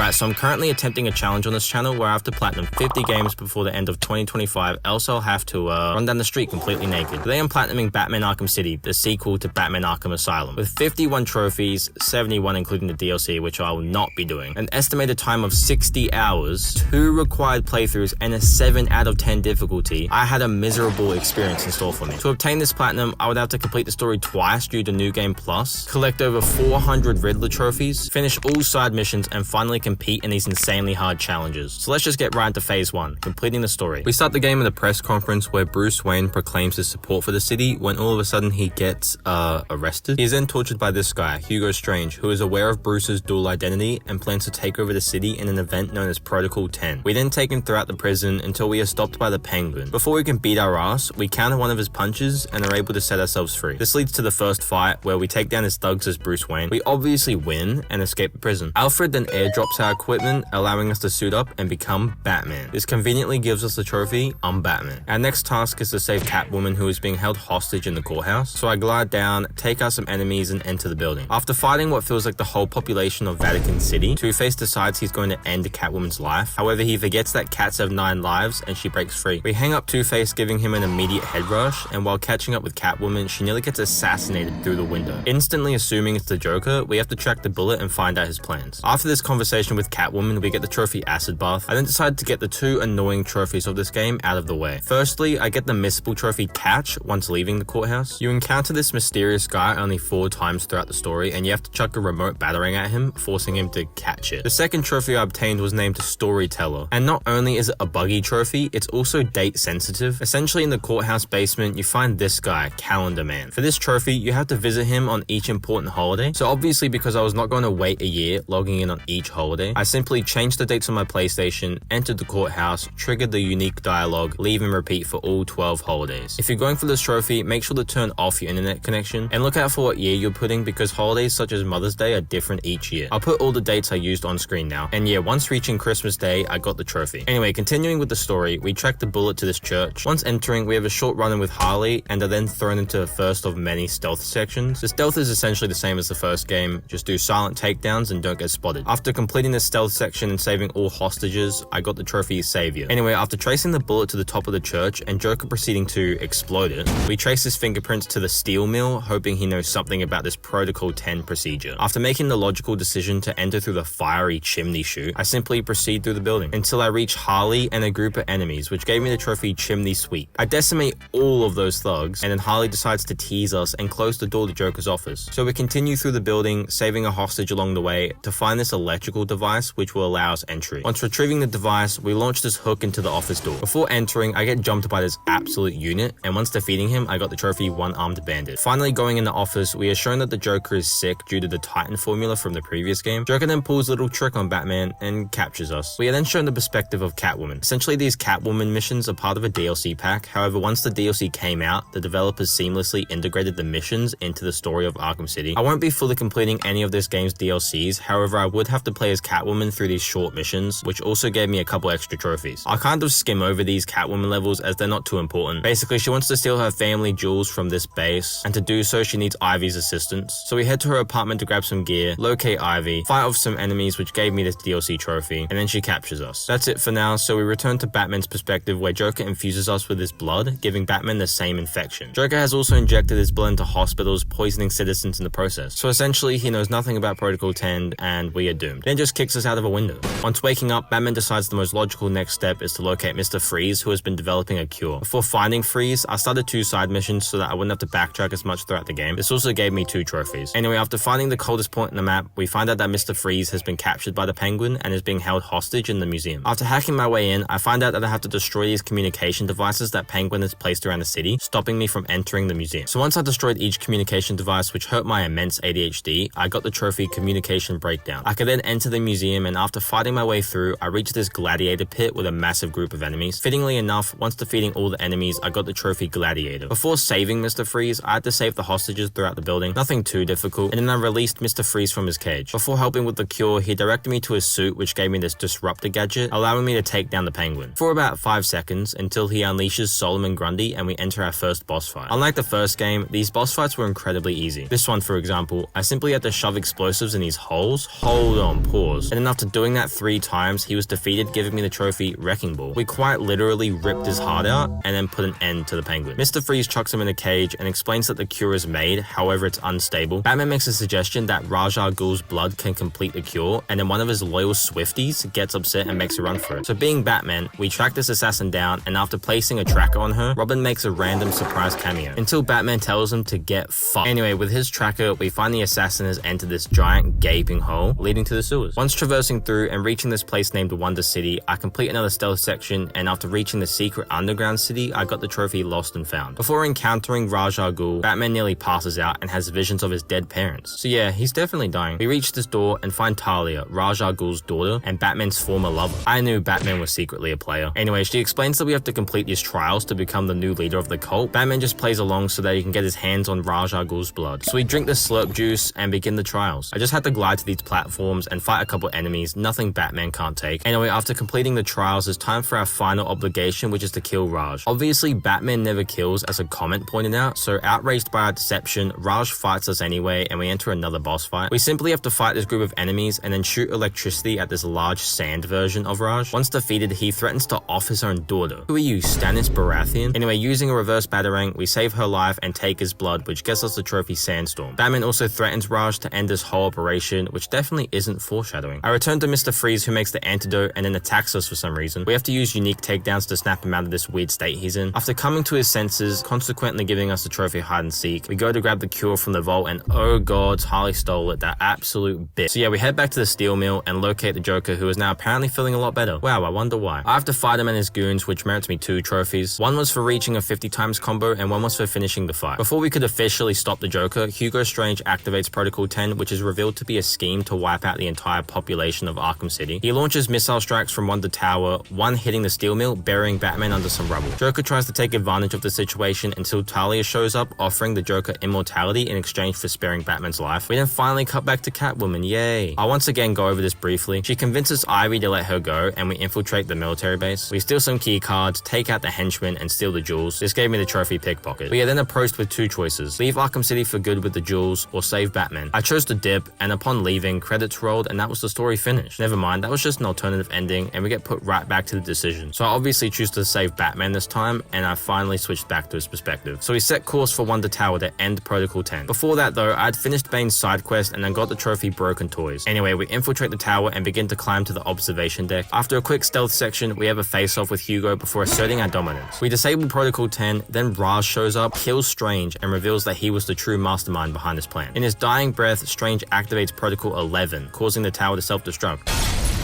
Alright, so I'm currently attempting a challenge on this channel where I have to platinum 50 games before the end of 2025, else I'll have to run down the street completely naked. Today I'm platinuming Batman Arkham City, the sequel to Batman Arkham Asylum, with 51 trophies, 71 including the DLC, which I will not be doing, an estimated time of 60 hours, 2 required playthroughs, and a 7 out of 10 difficulty. I had a miserable experience in store for me. To obtain this platinum, I would have to complete the story twice due to New Game Plus, collect over 400 Riddler trophies, finish all side missions, and finally compete in these insanely hard challenges. So let's just get right into phase 1, completing the story. We start the game in a press conference where Bruce Wayne proclaims his support for the city when all of a sudden he gets arrested. He is then tortured by this guy, Hugo Strange, who is aware of Bruce's dual identity and plans to take over the city in an event known as Protocol 10. We then take him throughout the prison until we are stopped by the Penguin. Before we can beat our ass, we counter one of his punches and are able to set ourselves free. This leads to the first fight where we take down his thugs as Bruce Wayne. We obviously win and escape the prison. Alfred then airdrops our equipment, allowing us to suit up and become Batman. This conveniently gives us the trophy, I'm Batman. Our next task is to save Catwoman, who is being held hostage in the courthouse. So I glide down, take out some enemies, and enter the building. After fighting what feels like the whole population of Vatican City, Two-Face decides he's going to end Catwoman's life. However, he forgets that cats have 9 lives and she breaks free. We hang up Two-Face, giving him an immediate head rush, and while catching up with Catwoman, she nearly gets assassinated through the window. Instantly assuming it's the Joker, we have to track the bullet and find out his plans. After this conversation with Catwoman, we get the trophy Acid Bath. I then decide to get the 2 annoying trophies of this game out of the way. Firstly, I get the missable trophy Catch once leaving the courthouse. You encounter this mysterious guy only 4 times throughout the story, and you have to chuck a remote battering at him, forcing him to catch it. The second trophy I obtained was named Storyteller, and not only is it a buggy trophy, it's also date sensitive. Essentially, in the courthouse basement, you find this guy, Calendar Man. For this trophy, you have to visit him on each important holiday. So obviously, because I was not going to wait a year logging in on each holiday, I simply changed the dates on my PlayStation, entered the courthouse, triggered the unique dialogue, leave and repeat for all 12 holidays. If you're going for this trophy, make sure to turn off your internet connection and look out for what year you're putting, because holidays such as Mother's Day are different each year. I'll put all the dates I used on screen now, and yeah, once reaching Christmas Day, I got the trophy. Anyway, continuing with the story, we track the bullet to this church. Once entering, we have a short run-in with Harley and are then thrown into the first of many stealth sections. The stealth is essentially the same as the first game, just do silent takedowns and don't get spotted. After completing this stealth section and saving all hostages, I got the trophy Savior. Anyway, after tracing the bullet to the top of the church and Joker proceeding to explode it, we trace his fingerprints to the steel mill, hoping he knows something about this Protocol 10 procedure. After making the logical decision to enter through the fiery chimney chute, I simply proceed through the building until I reach Harley and a group of enemies, which gave me the trophy Chimney Sweep. I decimate all of those thugs, and then Harley decides to tease us and close the door to Joker's office. So we continue through the building, saving a hostage along the way to find this electrical device which will allow us entry. Once retrieving the device, we launch this hook into the office door. Before entering, I get jumped by this absolute unit, and once defeating him, I got the trophy One-Armed Bandit. Finally going in the office, we are shown that the Joker is sick due to the Titan formula from the previous game. Joker then pulls a little trick on Batman and captures us. We are then shown the perspective of Catwoman. Essentially, these Catwoman missions are part of a DLC pack. However, once the DLC came out, the developers seamlessly integrated the missions into the story of Arkham City. I won't be fully completing any of this game's DLCs, however, I would have to play as Catwoman through these short missions, which also gave me a couple extra trophies. I kind of skim over these Catwoman levels as they're not too important. Basically, she wants to steal her family jewels from this base, and to do so, she needs Ivy's assistance. So we head to her apartment to grab some gear, locate Ivy, fight off some enemies which gave me this DLC trophy, and then she captures us. That's it for now, so we return to Batman's perspective where Joker infuses us with his blood, giving Batman the same infection. Joker has also injected his blood into hospitals, poisoning citizens in the process. So essentially, he knows nothing about Protocol 10 and we are doomed. Then just kicks us out of a window. Once waking up, Batman decides the most logical next step is to locate Mr. Freeze, who has been developing a cure. Before finding Freeze, I started 2 side missions so that I wouldn't have to backtrack as much throughout the game. This also gave me 2 trophies. Anyway, after finding the coldest point in the map, we find out that Mr. Freeze has been captured by the Penguin and is being held hostage in the museum. After hacking my way in, I find out that I have to destroy these communication devices that Penguin has placed around the city, stopping me from entering the museum. So once I destroyed each communication device, which hurt my immense ADHD, I got the trophy Communication Breakdown. I could then enter the museum, and after fighting my way through, I reached this gladiator pit with a massive group of enemies. Fittingly enough, once defeating all the enemies, I got the trophy Gladiator. Before saving Mr. Freeze, I had to save the hostages throughout the building, nothing too difficult, and then I released Mr. Freeze from his cage. Before helping with the cure, he directed me to his suit, which gave me this disruptor gadget, allowing me to take down the Penguin for about 5 seconds until he unleashes Solomon Grundy and we enter our first boss fight. Unlike the first game, these boss fights were incredibly easy. This one, for example, I simply had to shove explosives in these holes. Hold on, pause. claws. And then after doing that 3 times, he was defeated, giving me the trophy Wrecking Ball. We quite literally ripped his heart out and then put an end to the Penguin. Mr. Freeze chucks him in a cage and explains that the cure is made, however it's unstable. Batman makes a suggestion that Ra's al Ghul's blood can complete the cure, and then one of his loyal Swifties gets upset and makes a run for it. So being Batman, we track this assassin down, and after placing a tracker on her, Robin makes a random surprise cameo, until Batman tells him to get fucked. Anyway, with his tracker, we find the assassin has entered this giant gaping hole leading to the sewers. Once traversing through and reaching this place named Wonder City, I complete another stealth section, and after reaching the secret underground city, I got the trophy Lost and Found. Before encountering Ra's al Ghul, Batman nearly passes out and has visions of his dead parents. So yeah, he's definitely dying. We reach this door and find Talia, Ra's al Ghul's daughter and Batman's former lover. I knew Batman was secretly a player. Anyway, she explains that we have to complete these trials to become the new leader of the cult. Batman just plays along so that he can get his hands on Ra's al Ghul's blood. So we drink the slurp juice and begin the trials. I just had to glide to these platforms and fight a couple enemies, nothing Batman can't take. Anyway, after completing the trials, it's time for our final obligation, which is to kill Raj. Obviously, Batman never kills, as a comment pointed out, so outraged by our deception, Raj fights us anyway and we enter another boss fight. We simply have to fight this group of enemies and then shoot electricity at this large sand version of Raj. Once defeated, he threatens to off his own daughter. Who are you, Stannis Baratheon? Anyway, using a reverse batarang, we save her life and take his blood, which gets us the trophy Sandstorm. Batman also threatens Raj to end this whole operation, which definitely isn't foreshadowing. I return to Mr. Freeze, who makes the antidote and then attacks us for some reason. We have to use unique takedowns to snap him out of this weird state he's in. After coming to his senses, consequently giving us the trophy hide and seek, we go to grab the cure from the vault and oh god, Harley stole it, that absolute bitch. So yeah, we head back to the steel mill and locate the Joker, who is now apparently feeling a lot better. Wow, I wonder why. I have to fight him and his goons, which merits me 2 trophies. One was for reaching a 50 times combo and one was for finishing the fight. Before we could officially stop the Joker, Hugo Strange activates Protocol 10, which is revealed to be a scheme to wipe out the entire population of Arkham City. He launches missile strikes from Wonder Tower, one hitting the steel mill, burying Batman under some rubble. Joker tries to take advantage of the situation until Talia shows up, offering the Joker immortality in exchange for sparing Batman's life. We then finally cut back to Catwoman, yay. I'll once again go over this briefly. She convinces Ivy to let her go and we infiltrate the military base. We steal some key cards, take out the henchmen and steal the jewels. This gave me the trophy Pickpocket. We are then approached with 2 choices: leave Arkham City for good with the jewels or save Batman. I chose to dip, and upon leaving, credits rolled and that was the story finished. Never mind, that was just an alternative ending and we get put right back to the decision. So I obviously choose to save Batman this time and I finally switched back to his perspective. So we set course for Wonder Tower to end Protocol 10. Before that though, I had finished Bane's side quest and then got the trophy Broken Toys. Anyway, we infiltrate the tower and begin to climb to the observation deck. After a quick stealth section, we have a face-off with Hugo before asserting our dominance. We disable Protocol 10, then Raj shows up, kills Strange, and reveals that he was the true mastermind behind this plan. In his dying breath, Strange activates Protocol 11, causing the tower to self-destruct.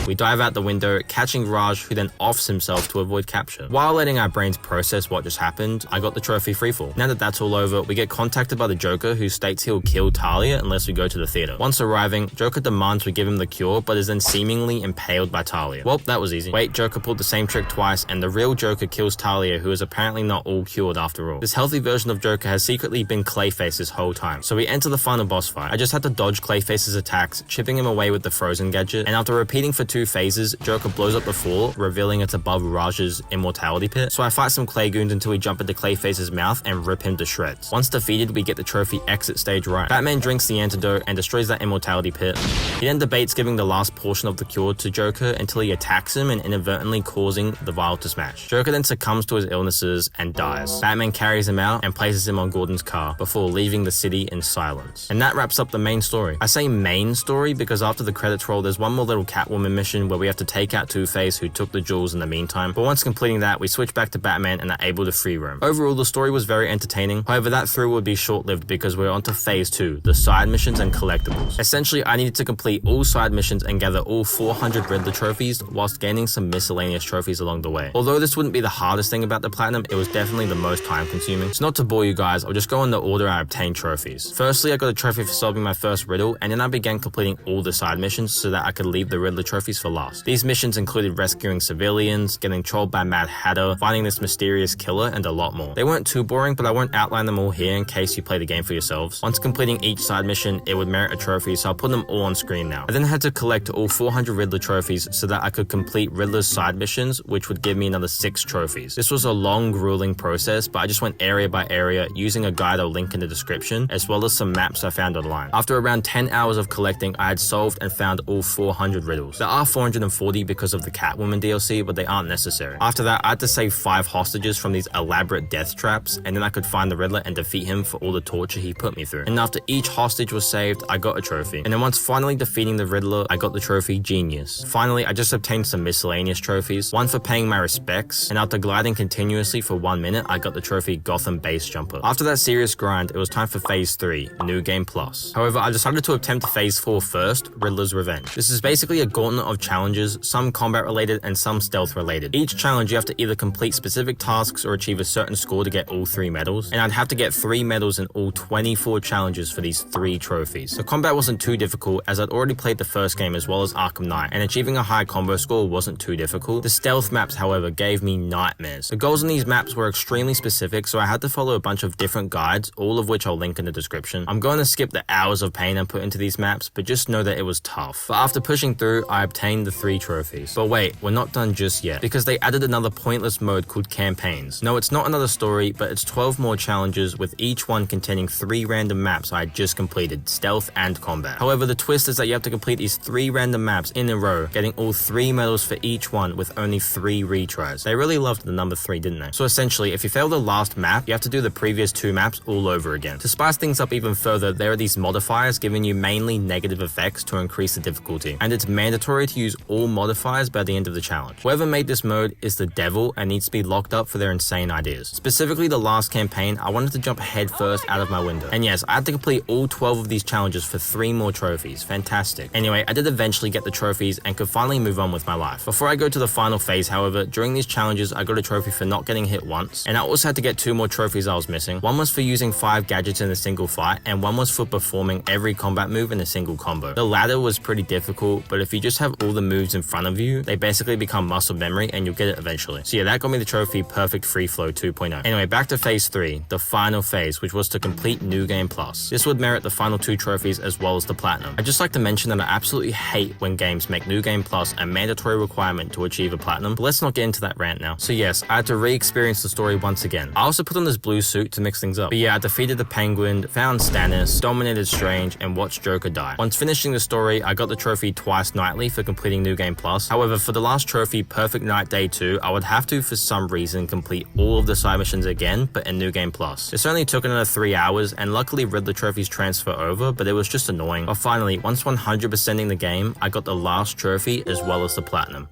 We dive out the window, catching Raj, who then offs himself to avoid capture. While letting our brains process what just happened, I got the trophy Freefall. Now that that's all over, we get contacted by the Joker, who states he'll kill Talia unless we go to the theater. Once arriving, Joker demands we give him the cure, but is then seemingly impaled by Talia. Well, that was easy. Wait, Joker pulled the same trick twice, and the real Joker kills Talia, who is apparently not all cured after all. This healthy version of Joker has secretly been Clayface this whole time. So we enter the final boss fight. I just had to dodge Clayface's attacks, chipping him away with the frozen gadget, and after repeating for 2 phases, Joker blows up the floor, revealing it's above Raj's immortality pit. So I fight some Clay goons until we jump into Clayface's mouth and rip him to shreds. Once defeated, we get the trophy Exit Stage Right. Batman drinks the antidote and destroys that immortality pit. He then debates giving the last portion of the cure to Joker until he attacks him and inadvertently causing the vial to smash. Joker then succumbs to his illnesses and dies. Batman carries him out and places him on Gordon's car before leaving the city in silence. And that wraps up the main story. I say main story because after the credits roll, there's one more little Catwoman mission where we have to take out Two-Face, who took the jewels in the meantime. But once completing that, we switch back to Batman and are able to free roam. Overall, the story was very entertaining. However, that thrill would be short-lived because we're on to phase 2, the side missions and collectibles. Essentially, I needed to complete all side missions and gather all 400 Riddler trophies whilst gaining some miscellaneous trophies along the way. Although this wouldn't be the hardest thing about the platinum, it was definitely the most time-consuming. So not to bore you guys, I'll just go in the order I obtained trophies. Firstly, I got a trophy for solving my first riddle, and then I began completing all the side missions so that I could leave the Riddler trophy trophies for last. These missions included rescuing civilians, getting trolled by Mad Hatter, finding this mysterious killer, and a lot more. They weren't too boring, but I won't outline them all here in case you play the game for yourselves. Once completing each side mission, it would merit a trophy, so I'll put them all on screen now. I then had to collect all 400 Riddler trophies so that I could complete Riddler's side missions, which would give me another 6 trophies. This was a long, grueling process, but I just went area by area using a guide I'll link in the description, as well as some maps I found online. After around 10 hours of collecting, I had solved and found all 400 riddles. There are 440 because of the Catwoman DLC, but they aren't necessary. After that, I had to save 5 hostages from these elaborate death traps, and then I could find the Riddler and defeat him for all the torture he put me through. And after each hostage was saved, I got a trophy. And then once finally defeating the Riddler, I got the trophy Genius. Finally, I just obtained some miscellaneous trophies, one for paying my respects, and after gliding continuously for 1 minute, I got the trophy Gotham Base Jumper. After that serious grind, it was time for Phase 3, New Game Plus. However, I decided to attempt Phase 4 first, Riddler's Revenge. This is basically a gauntlet of challenges, some combat related and some stealth related. Each challenge you have to either complete specific tasks or achieve a certain score to get all 3 medals, and I'd have to get 3 medals in all 24 challenges for these 3 trophies. The combat wasn't too difficult as I'd already played the first game as well as Arkham Knight, and achieving a high combo score wasn't too difficult. The stealth maps, however, gave me nightmares. The goals in these maps were extremely specific, so I had to follow a bunch of different guides, all of which I'll link in the description. I'm going to skip the hours of pain I put into these maps, but just know that it was tough. But after pushing through, I obtained the 3 trophies. But wait, we're not done just yet, because they added another pointless mode called Campaigns. No, it's not another story, but it's 12 more challenges, with each one containing 3 random maps I had just completed, stealth and combat. However, the twist is that you have to complete these 3 random maps in a row, getting all 3 medals for each one with only 3 retries. They really loved the number 3, didn't they? So essentially, if you fail the last map, you have to do the previous 2 maps all over again. To spice things up even further, there are these modifiers giving you mainly negative effects to increase the difficulty, and it's mandatory to use all modifiers by the end of the challenge. Whoever made this mode is the devil and needs to be locked up for their insane ideas. Specifically the last campaign, I wanted to jump head first out of my window. And yes, I had to complete all 12 of these challenges for 3 more trophies. Fantastic. Anyway, I did eventually get the trophies and could finally move on with my life. Before I go to the final phase, however, during these challenges, I got a trophy for not getting hit once, and I also had to get 2 more trophies I was missing. One was for using 5 gadgets in a single fight, and one was for performing every combat move in a single combo. The latter was pretty difficult, but if you just have all the moves in front of you, they basically become muscle memory and you'll get it eventually. So yeah, that got me the trophy Perfect Free Flow 2.0. Anyway, back to Phase 3, the final phase, which was to complete New Game Plus. This would merit the final 2 trophies as well as the Platinum. I'd just like to mention that I absolutely hate when games make New Game Plus a mandatory requirement to achieve a Platinum, but let's not get into that rant now. So yes, I had to re-experience the story once again. I also put on this blue suit to mix things up. But yeah, I defeated the Penguin, found Stannis, dominated Strange, and watched Joker die. Once finishing the story, I got the trophy twice nightly for completing New Game Plus. However, for the last trophy, Perfect Night Day 2, I would have to, for some reason, complete all of the side missions again, but in New Game Plus. This only took another 3 hours, and luckily Riddler trophies transfer over, but it was just annoying. But finally, once 100%ing the game, I got the last trophy as well as the Platinum.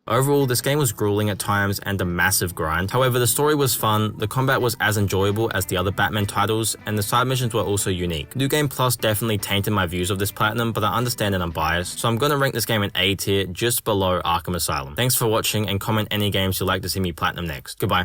Overall, this game was grueling at times and a massive grind. However, the story was fun, the combat was as enjoyable as the other Batman titles, and the side missions were also unique. New Game Plus definitely tainted my views of this Platinum, but I understand that I'm biased, so I'm gonna rank this game in A tier just below Arkham Asylum. Thanks for watching, and comment any games you'd like to see me Platinum next. Goodbye.